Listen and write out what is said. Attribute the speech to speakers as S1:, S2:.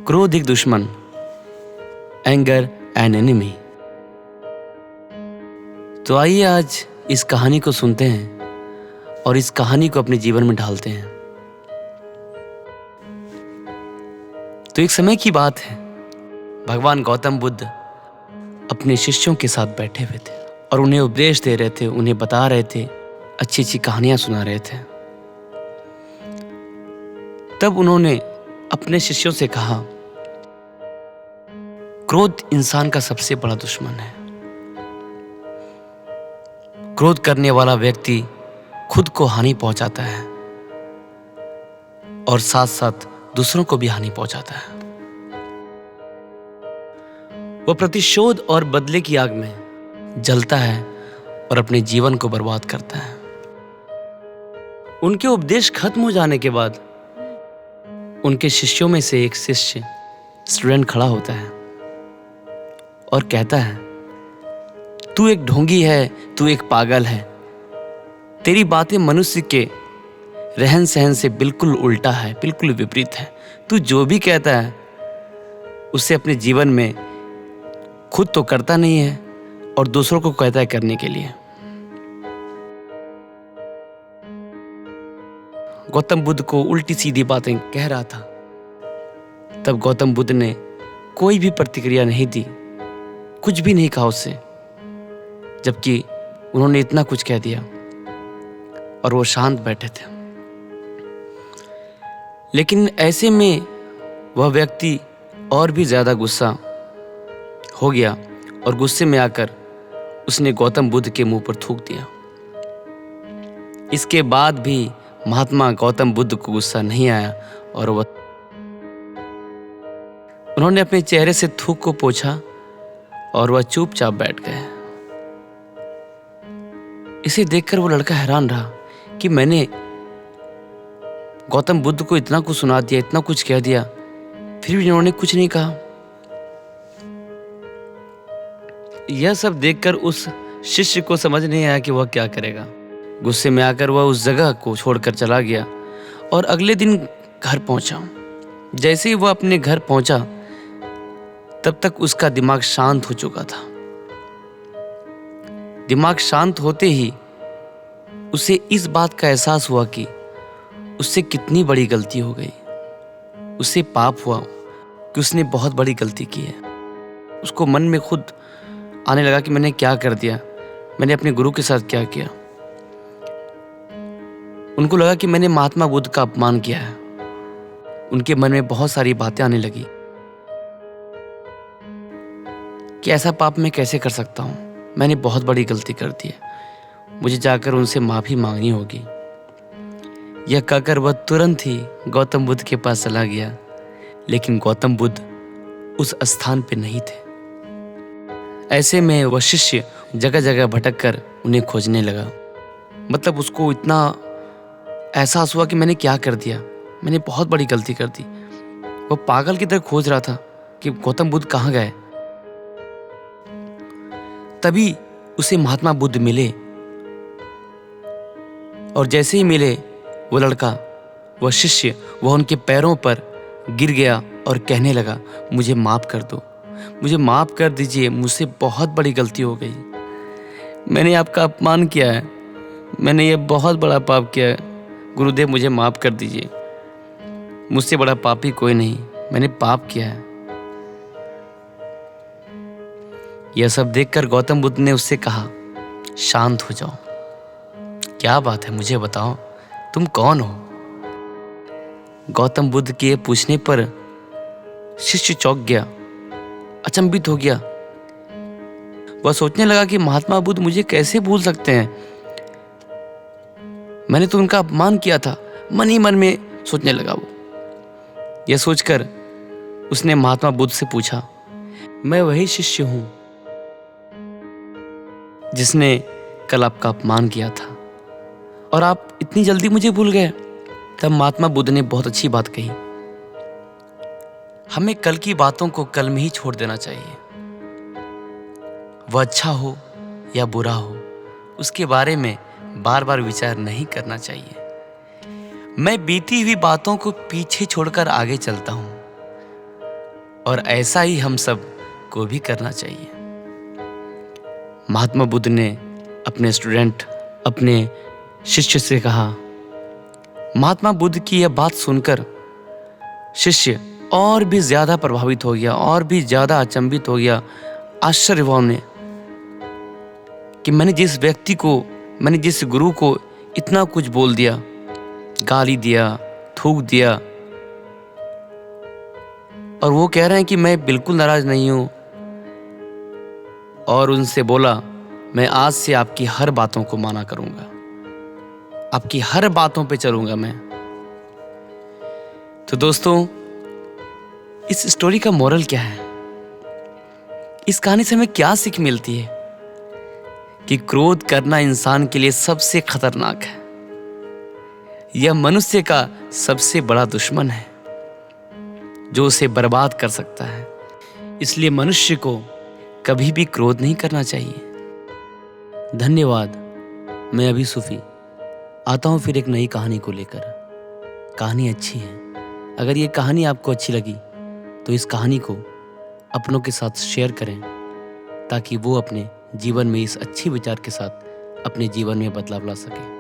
S1: क्रोध एक दुश्मन, एंगर एन एनिमी। तो आइए आज इस कहानी को सुनते हैं और इस कहानी को अपने जीवन में ढालते हैं। तो एक समय की बात है, भगवान गौतम बुद्ध अपने शिष्यों के साथ बैठे हुए थे और उन्हें उपदेश दे रहे थे, उन्हें बता रहे थे, अच्छी अच्छी कहानियां सुना रहे थे। तब उन्होंने अपने शिष्यों से कहा, क्रोध इंसान का सबसे बड़ा दुश्मन है। क्रोध करने वाला व्यक्ति खुद को हानि पहुंचाता है और साथ साथ दूसरों को भी हानि पहुंचाता है। वह प्रतिशोध और बदले की आग में जलता है और अपने जीवन को बर्बाद करता है। उनके उपदेश खत्म हो जाने के बाद उनके शिष्यों में से एक शिष्य स्टूडेंट खड़ा होता है और कहता है, तू एक ढोंगी है, तू एक पागल है, तेरी बातें मनुष्य के रहन सहन से बिल्कुल उल्टा है, बिल्कुल विपरीत है। तू जो भी कहता है उससे अपने जीवन में खुद तो करता नहीं है और दूसरों को कहता है करने के लिए। गौतम बुद्ध को उल्टी सीधी बातें कह रहा था। तब गौतम बुद्ध ने कोई भी प्रतिक्रिया नहीं दी, कुछ भी नहीं कहा उससे, जबकि उन्होंने इतना कुछ कह दिया और वो शांत बैठे थे। लेकिन ऐसे में वह व्यक्ति और भी ज्यादा गुस्सा हो गया और गुस्से में आकर उसने गौतम बुद्ध के मुंह पर थूक दिया। इसके बाद भी महात्मा गौतम बुद्ध को गुस्सा नहीं आया और उन्होंने अपने चेहरे से थूक को पोंछा और वह चुपचाप बैठ गए। इसे देखकर वो लड़का हैरान रहा कि मैंने गौतम बुद्ध को इतना कुछ सुना दिया, इतना कुछ कह दिया, फिर भी इन्होंने कुछ नहीं कहा। यह सब देखकर उस शिष्य को समझ नहीं आया कि वह क्या करेगा। गुस्से में आकर वह उस जगह को छोड़कर चला गया और अगले दिन घर पहुंचा। जैसे ही वह अपने घर पहुंचा तब तक उसका दिमाग शांत हो चुका था। दिमाग शांत होते ही उसे इस बात का एहसास हुआ कि उससे कितनी बड़ी गलती हो गई। उसे पाप हुआ कि उसने बहुत बड़ी गलती की है। उसको मन में खुद आने लगा कि मैंने क्या कर दिया, मैंने अपने गुरु के साथ क्या किया। उनको लगा कि मैंने महात्मा बुद्ध का अपमान किया है। उनके मन में बहुत सारी बातें आने लगी कि ऐसा पाप मैं कैसे कर सकता हूं, मैंने बहुत बड़ी गलती कर दी है, मुझे जाकर उनसे माफी मांगनी होगी। यह कहकर वह तुरंत ही गौतम बुद्ध के पास चला गया। लेकिन गौतम बुद्ध उस स्थान पे नहीं थे। ऐसे में वह शिष्य जगह जगह भटक कर उन्हें खोजने लगा। मतलब उसको इतना एहसास हुआ कि मैंने क्या कर दिया, मैंने बहुत बड़ी गलती कर दी। वह पागल की तरह खोज रहा था कि गौतम बुद्ध कहाँ गए। तभी उसे महात्मा बुद्ध मिले और जैसे ही मिले वो लड़का, वह शिष्य, वह उनके पैरों पर गिर गया और कहने लगा, मुझे माफ कर दो, मुझे माफ कर दीजिए, मुझसे बहुत बड़ी गलती हो गई। मैंने आपका अपमान किया है, मैंने ये बहुत बड़ा पाप किया है। गुरुदेव मुझे माफ कर दीजिए, मुझसे बड़ा पापी कोई नहीं, मैंने पाप किया है। यह सब देखकर गौतम बुद्ध ने उससे कहा, शांत हो जाओ, क्या बात है, मुझे बताओ, तुम कौन हो? गौतम बुद्ध के पूछने पर शिष्य चौंक गया, अचंभित हो गया। वह सोचने लगा कि महात्मा बुद्ध मुझे कैसे भूल सकते हैं, मैंने तो उनका अपमान किया था। मन ही मन में सोचने लगा वो। यह सोचकर उसने महात्मा बुद्ध से पूछा, मैं वही शिष्य हूं जिसने कल आपका अपमान किया था और आप इतनी जल्दी मुझे भूल गए। तब महात्मा बुद्ध ने बहुत अच्छी बात कही, हमें कल की बातों को कल में ही छोड़ देना चाहिए। वह अच्छा हो या बुरा हो, उसके बारे में बार बार विचार नहीं करना चाहिए। मैं बीती हुई बातों को पीछे छोड़कर आगे चलता हूं। और ऐसा ही हम सब को भी करना चाहिए। महात्मा बुद्ध ने अपने स्टूडेंट, अपने शिष्य से कहा। महात्मा बुद्ध की यह बात सुनकर शिष्य और भी ज्यादा प्रभावित हो गया, और भी ज्यादा अचंभित हो गया, आश्चर्य हुआ उन्हें कि मैंने जिस गुरु को इतना कुछ बोल दिया, गाली दिया, थूक दिया, और वो कह रहे हैं कि मैं बिल्कुल नाराज नहीं हूं। और उनसे बोला, मैं आज से आपकी हर बातों को माना करूंगा, आपकी हर बातों पे चलूंगा मैं। तो दोस्तों, इस स्टोरी का मोरल क्या है? इस कहानी से हमें क्या सीख मिलती है? कि क्रोध करना इंसान के लिए सबसे खतरनाक है। यह मनुष्य का सबसे बड़ा दुश्मन है जो उसे बर्बाद कर सकता है। इसलिए मनुष्य को कभी भी क्रोध नहीं करना चाहिए। धन्यवाद। मैं अभी सूफी आता हूँ फिर एक नई कहानी को लेकर। कहानी अच्छी है। अगर ये कहानी आपको अच्छी लगी तो इस कहानी को अपनों के साथ शेयर करें, ताकि वो अपने जीवन में इस अच्छी विचार के साथ अपने जीवन में बदलाव ला सके।